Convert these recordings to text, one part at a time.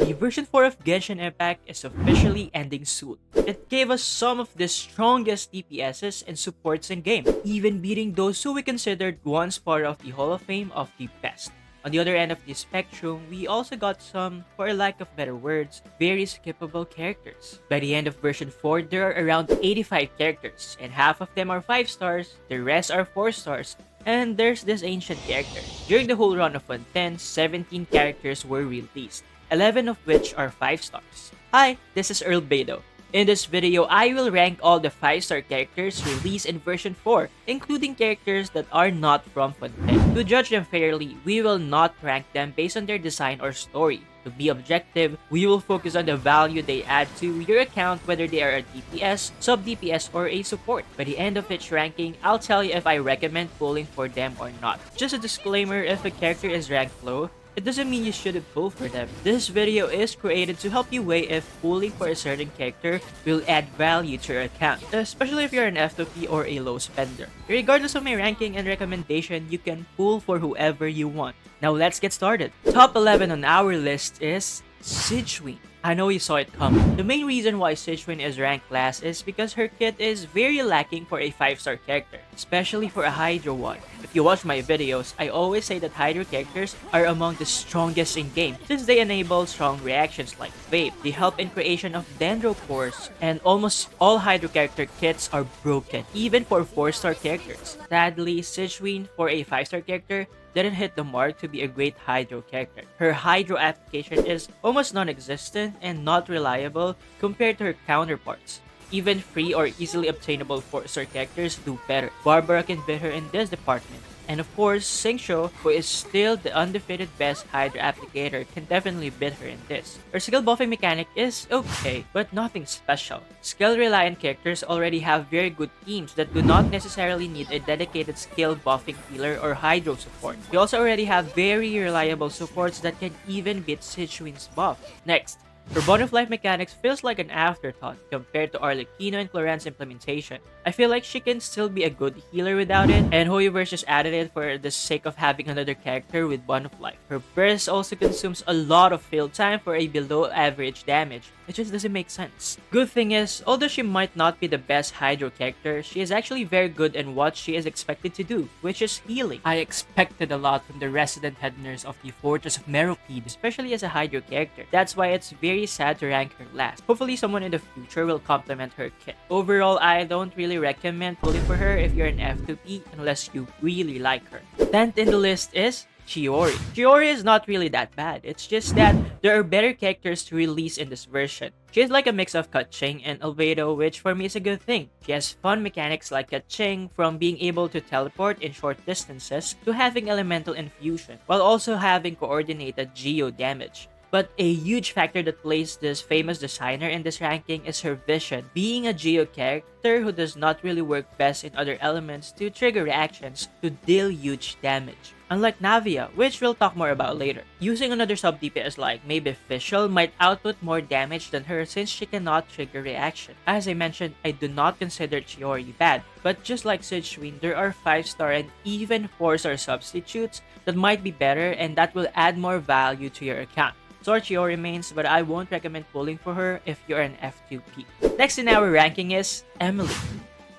The version 4 of Genshin Impact is officially ending soon. It gave us some of the strongest DPSs and supports in game, even beating those who we considered once part of the Hall of Fame of the best. On the other end of the spectrum, we also got some, for lack of better words, very skippable characters. By the end of version 4, there are around 85 characters, and half of them are 5 stars, the rest are 4 stars, and there's this ancient character. During the whole run of Fontaine, 17 characters were released, 11 of which are 5 stars. Hi, this is Earlbedo. In this video, I will rank all the 5-star characters released in version 4, including characters that are not from Fontaine. To judge them fairly, we will not rank them based on their design or story. To be objective, we will focus on the value they add to your account, whether they are a DPS, sub-DPS, or a support. By the end of each ranking, I'll tell you if I recommend pulling for them or not. Just a disclaimer, if a character is ranked low, it doesn't mean you shouldn't pull for them. This video is created to help you weigh if pulling for a certain character will add value to your account, especially if you're an F2P or a low spender. Regardless of my ranking and recommendation, you can pull for whoever you want. Now let's get started. Top 11 on our list is Xianyun. I know you saw it coming. The main reason why Xianyun is ranked last is because her kit is very lacking for a 5-star character, especially for a Hydro one. If you watch my videos, I always say that Hydro characters are among the strongest in game since they enable strong reactions like Vape. They help in creation of Dendropores, and almost all Hydro character kits are broken, even for 4-star characters. Sadly, Xianyun for a 5-star character didn't hit the mark to be a great Hydro character. Her Hydro application is almost non-existent and not reliable compared to her counterparts. Even free or easily obtainable 4-star characters do better. Barbara can beat her in this department. And of course, Xingqiu, who is still the undefeated best Hydro applicator, can definitely beat her in this. Her skill buffing mechanic is okay, but nothing special. Skill-reliant characters already have very good teams that do not necessarily need a dedicated skill buffing healer or Hydro support. We also already have very reliable supports that can even beat Xianyun's buff. Next, her Bond of Life mechanics feels like an afterthought compared to Arlecchino and Cloran's implementation. I feel like she can still be a good healer without it, and Hoyoverse just added it for the sake of having another character with Bond of Life. Her burst also consumes a lot of field time for a below average damage. It just doesn't make sense. Good thing is, although she might not be the best Hydro character, she is actually very good in what she is expected to do, which is healing. I expected a lot from the resident head nurse of the Fortress of Meropide, especially as a Hydro character. That's why it's very sad to rank her last. Hopefully someone in the future will complement her kit. Overall, I don't really recommend pulling for her if you're an F2P unless you really like her. 10th in the list is Chiori. Chiori is not really that bad, it's just that there are better characters to release in this version. She is like a mix of Keqing and Earlbedo, which for me is a good thing. She has fun mechanics like Keqing, from being able to teleport in short distances to having elemental infusion, while also having coordinated geo damage. But a huge factor that plays this famous designer in this ranking is her vision, being a Geo character who does not really work best in other elements to trigger reactions to deal huge damage. Unlike Navia, which we'll talk more about later. Using another sub-DPS like maybe Fischl might output more damage than her since she cannot trigger reaction. As I mentioned, I do not consider Chiori bad, but just like Xianyun, there are 5-star and even 4-star substitutes that might be better and that will add more value to your account. Chiori remains, but I won't recommend pulling for her if you're an F2P. Next in our ranking is Emily.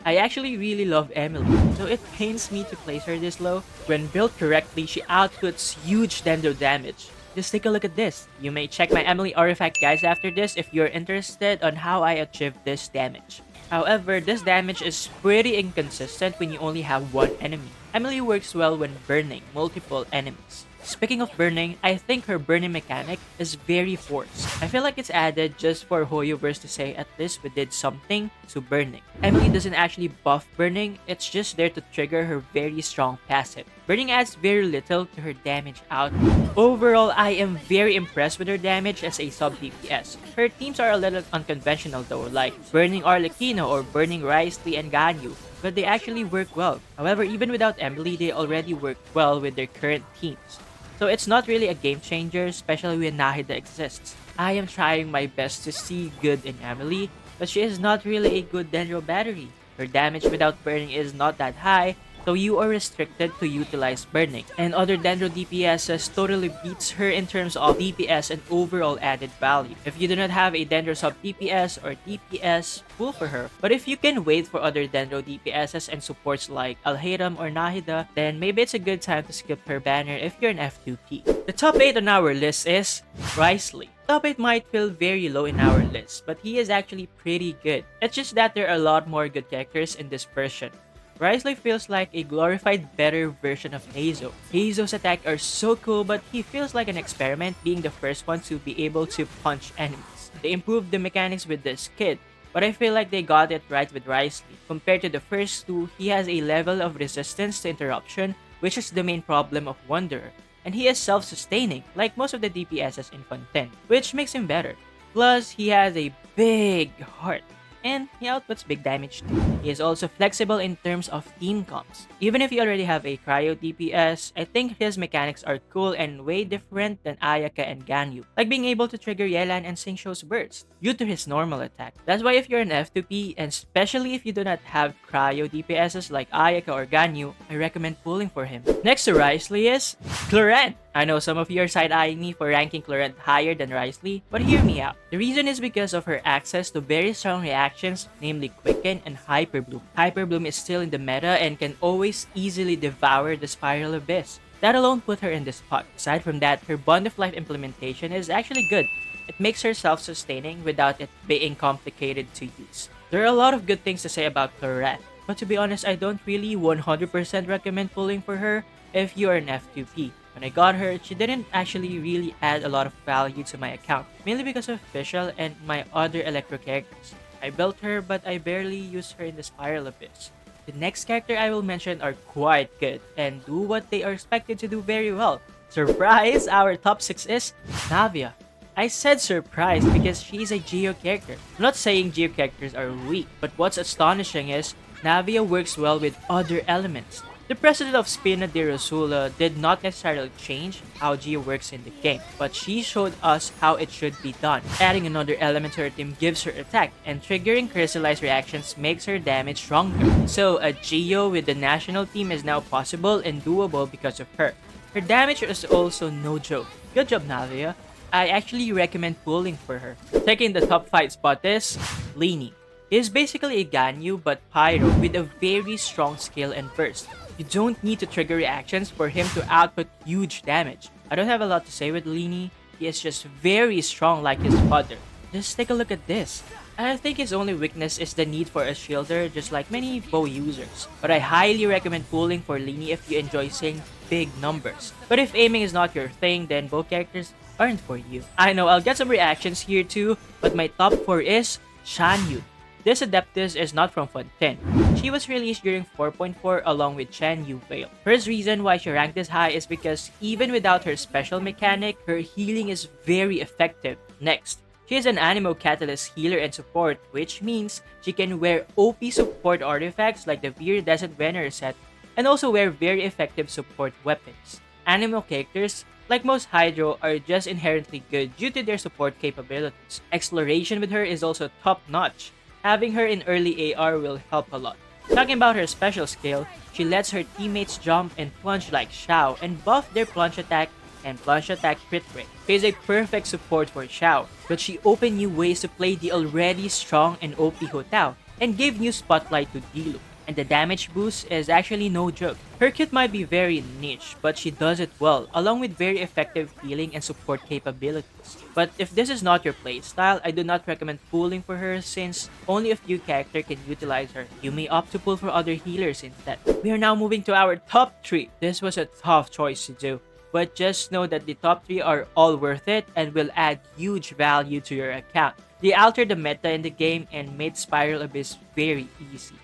I actually really love Emily, so it pains me to place her this low. When built correctly, she outputs huge Dendro damage. Just take a look at this. You may check my Emily artifact guys after this if you're interested on how I achieved this damage. However, this damage is pretty inconsistent when you only have one enemy. Emily works well when burning multiple enemies. Speaking of burning, I think her burning mechanic is very forced. I feel like it's added just for Hoyoverse to say at least we did something to burning. Emily doesn't actually buff burning, it's just there to trigger her very strong passive. Burning adds very little to her damage output. Overall, I am very impressed with her damage as a sub-DPS. Her teams are a little unconventional though, like burning Arlecchino or burning Wriothesley and Ganyu, but they actually work well. However, even without Emily, they already work well with their current teams. So it's not really a game changer, especially when Nahida exists. I am trying my best to see good in Emily, but she is not really a good Dendro battery. Her damage without burning is not that high, so you are restricted to utilize burning. And other Dendro DPSs totally beats her in terms of DPS and overall added value. If you do not have a Dendro sub DPS or DPS, pull for her. But if you can wait for other Dendro DPSs and supports like Alharam or Nahida, then maybe it's a good time to skip her banner if you're an F2P. The top 8 on our list is Risley. Top 8 might feel very low in our list, but he is actually pretty good. It's just that there are a lot more good characters in this version. Risley feels like a glorified, better version of Hazo. Hazo's attacks are so cool, but he feels like an experiment, being the first one to be able to punch enemies. They improved the mechanics with this kid, but I feel like they got it right with Risley. Compared to the first two, he has a level of resistance to interruption, which is the main problem of Wanderer. And he is self-sustaining, like most of the DPSs in Fontaine, which makes him better. Plus, he has a big heart, and he outputs big damage too. He is also flexible in terms of team comps. Even if you already have a Cryo DPS, I think his mechanics are cool and way different than Ayaka and Ganyu, like being able to trigger Yelan and Xingqiu's burst due to his normal attack. That's why if you're an F2P, and especially if you do not have Cryo DPSs like Ayaka or Ganyu, I recommend pulling for him. Next to Risley is Clorent. I know some of you are side-eyeing me for ranking Clorent higher than Risley, but hear me out. The reason is because of her access to very strong reactions, namely Quicken and Hyper Bloom. Hyper Bloom is still in the meta and can always easily devour the Spiral Abyss. That alone put her in this spot. Aside from that, her Bond of Life implementation is actually good. It makes her self-sustaining without it being complicated to use. There are a lot of good things to say about Clorent, but to be honest, I don't really 100% recommend pulling for her if you are an F2P. When I got her, she didn't actually really add a lot of value to my account, mainly because of Fischl and my other Electro characters. I built her, but I barely used her in the Spiral Abyss. The next character I will mention are quite good and do what they are expected to do very well. Surprise! Our top 6 is Navia. I said surprise because she's a Geo character. I'm not saying Geo characters are weak, but what's astonishing is Navia works well with other elements. The president of Spina de Rosula did not necessarily change how Geo works in the game, but she showed us how it should be done. Adding another element to her team gives her attack, and triggering crystallized reactions makes her damage stronger. So a Geo with the national team is now possible and doable because of her. Her damage is also no joke. Good job, Navia. I actually recommend pulling for her. Taking the top 5 spot is Lini. He is basically a Ganyu but Pyro with a very strong skill and burst. You don't need to trigger reactions for him to output huge damage. I don't have a lot to say with Lini. He is just very strong like his father. Just take a look at this. I think his only weakness is the need for a shielder, just like many bow users. But I highly recommend pulling for Lini if you enjoy seeing big numbers. But if aiming is not your thing, then bow characters aren't for you. I know I'll get some reactions here too, but my top 4 is Xianyun. This Adeptus is not from Fontaine. She was released during 4.4 along with Chen Yu Veil. First reason why she ranked this high is because even without her special mechanic, her healing is very effective. Next, she is an Animo Catalyst healer and support, which means she can wear OP support artifacts like the Viridescent Venerer set and also wear very effective support weapons. Animo characters, like most Hydro, are just inherently good due to their support capabilities. Exploration with her is also top-notch. Having her in early AR will help a lot. Talking about her special skill, she lets her teammates jump and plunge like Xiao and buff their plunge attack and plunge attack crit rate. She is a perfect support for Xiao, but she opened new ways to play the already strong and OP Hotao and gave new spotlight to Diluc. And the damage boost is actually no joke. Her kit might be very niche, but she does it well, along with very effective healing and support capabilities. But if this is not your playstyle, I do not recommend pulling for her since only a few characters can utilize her. You may opt to pull for other healers instead. We are now moving to our top 3. This was a tough choice to do, but just know that the top 3 are all worth it and will add huge value to your account. They altered the meta in the game and made Spiral Abyss very easy.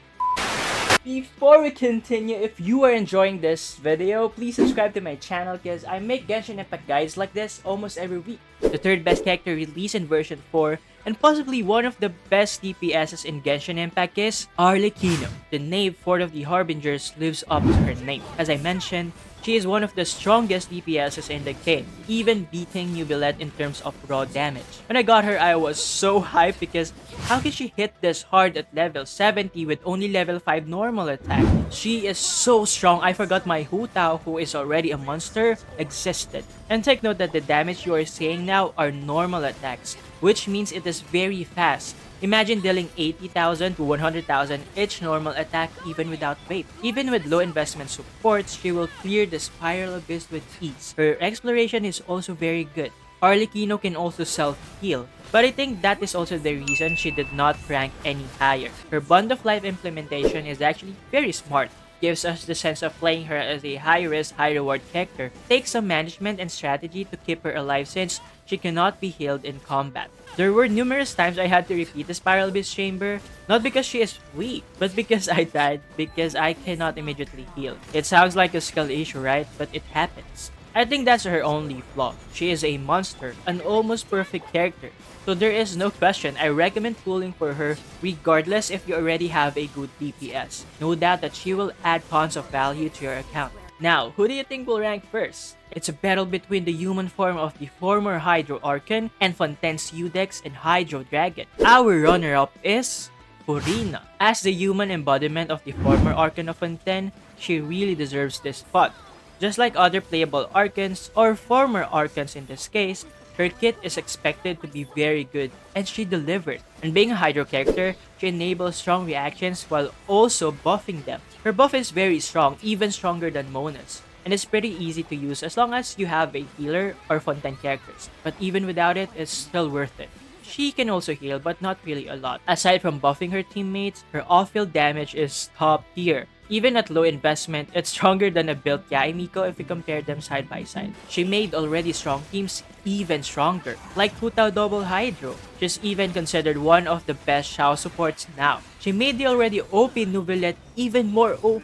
Before we continue, if you are enjoying this video, please subscribe to my channel because I make Genshin Impact guides like this almost every week. The third best character released in version 4 and possibly one of the best DPSs in Genshin Impact is Arlecchino. The knave fort of the Harbingers lives up to her name. As I mentioned, She is one of the strongest DPSs in the game, even beating Neuvillette in terms of raw damage. When I got her, I was so hyped because how can she hit this hard at level 70 with only level 5 normal attack? She is so strong, I forgot my Hu Tao, who is already a monster, existed. And take note that the damage you are seeing now are normal attacks, which means it is very fast. Imagine dealing 80,000 to 100,000 each normal attack even without vape. Even with low investment supports, she will clear the Spiral Abyss with ease. Her exploration is also very good. Arlecchino can also self-heal, but I think that is also the reason she did not rank any higher. Her Bond of Life implementation is actually very smart. Gives us the sense of playing her as a high-risk, high-reward character. Takes some management and strategy to keep her alive since she cannot be healed in combat. There were numerous times I had to repeat the Spiral Abyss Chamber, not because she is weak, but because I died because I cannot immediately heal. It sounds like a skill issue, right? But it happens. I think that's her only flaw. She is a monster, an almost perfect character. So there is no question, I recommend pulling for her regardless if you already have a good DPS. No doubt that she will add tons of value to your account. Now, who do you think will rank first? It's a battle between the human form of the former Hydro Archon and Fontaine's Udex and Hydro Dragon. Our runner-up is Furina. As the human embodiment of the former Archon of Fontaine, she really deserves this spot. Just like other playable Archons, or former Archons in this case, her kit is expected to be very good, and she delivered. And being a Hydro character, she enables strong reactions while also buffing them. Her buff is very strong, even stronger than Mona's, and it's pretty easy to use as long as you have a healer or Fontaine characters. But even without it, it's still worth it. She can also heal, but not really a lot. Aside from buffing her teammates, her off-field damage is top tier. Even at low investment, it's stronger than a built Yae Miko if we compare them side by side. She made already strong teams even stronger, like Hu Tao Double Hydro. She's even considered one of the best Xiao supports now. She made the already OP Neuvillette even more OP.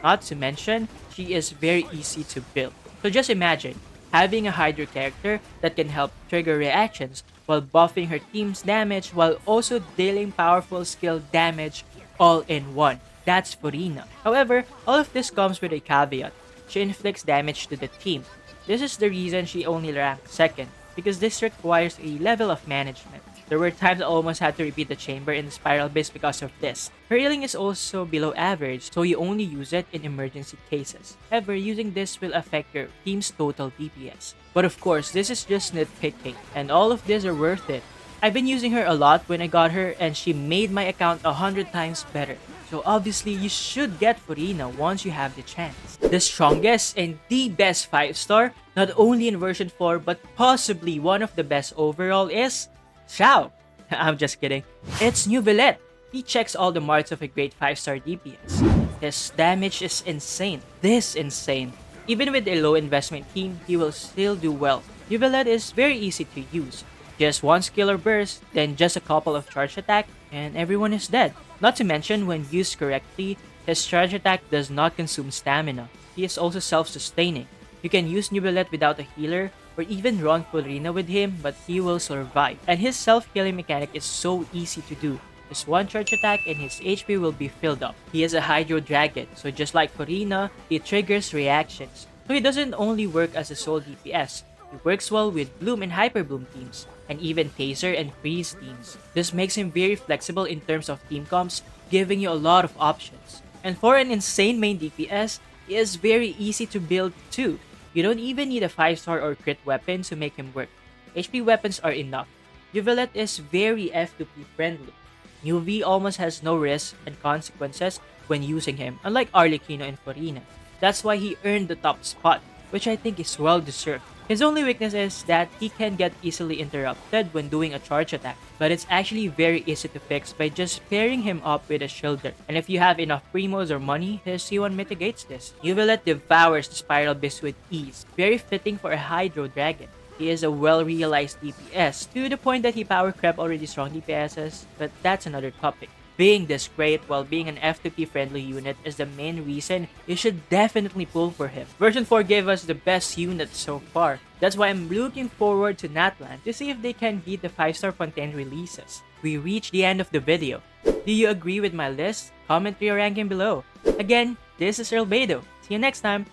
Not to mention, she is very easy to build. So just imagine, having a Hydro character that can help trigger reactions while buffing her team's damage while also dealing powerful skill damage all in one. That's Furina. However, all of this comes with a caveat. She inflicts damage to the team. This is the reason she only ranked second, because this requires a level of management. There were times I almost had to repeat the chamber in the Spiral Abyss because of this. Her healing is also below average, so you only use it in emergency cases. However, using this will affect your team's total DPS. But of course, this is just nitpicking, and all of these are worth it. I've been using her a lot when I got her, and she made my account 100 times better. So obviously, you should get Furina once you have the chance. The strongest and the best 5-star, not only in version 4 but possibly one of the best overall is Xiao. I'm just kidding. It's Neuvillette. He checks all the marks of a great 5-star DPS. His damage is insane. This insane. Even with a low investment team, he will still do well. Neuvillette is very easy to use. Just one skill or burst, then just a couple of charge attack, and everyone is dead. Not to mention, when used correctly, his charge attack does not consume stamina. He is also self-sustaining. You can use Neuvillette without a healer, or even run Furina with him, but he will survive. And his self-healing mechanic is so easy to do. Just one charge attack and his HP will be filled up. He is a Hydro Dragon, so just like Furina, he triggers reactions. So he doesn't only work as a sole DPS, he works well with Bloom and Hyper Bloom teams, and even Taser and Freeze teams. This makes him very flexible in terms of team comps, giving you a lot of options. And for an insane main DPS, he is very easy to build too. You don't even need a 5-star or crit weapon to make him work. HP weapons are enough. Neuvillette is very F2P friendly. Neuvi almost has no risk and consequences when using him, unlike Arlecchino and Furina. That's why he earned the top spot, which I think is well deserved. His only weakness is that he can get easily interrupted when doing a charge attack, but it's actually very easy to fix by just pairing him up with a shielder. And if you have enough primos or money, his C1 mitigates this. Neuvillette devours the Spiral Abyss with ease, very fitting for a Hydro Dragon. He is a well-realized DPS, to the point that he power crept already strong DPSs, but that's another topic. Being this great while being an F2P friendly unit is the main reason you should definitely pull for him. Version 4 gave us the best unit so far. That's why I'm looking forward to Natlan to see if they can beat the 5-star Fontaine releases. We reached the end of the video. Do you agree with my list? Comment your ranking below. Again, this is Earlbedo. See you next time.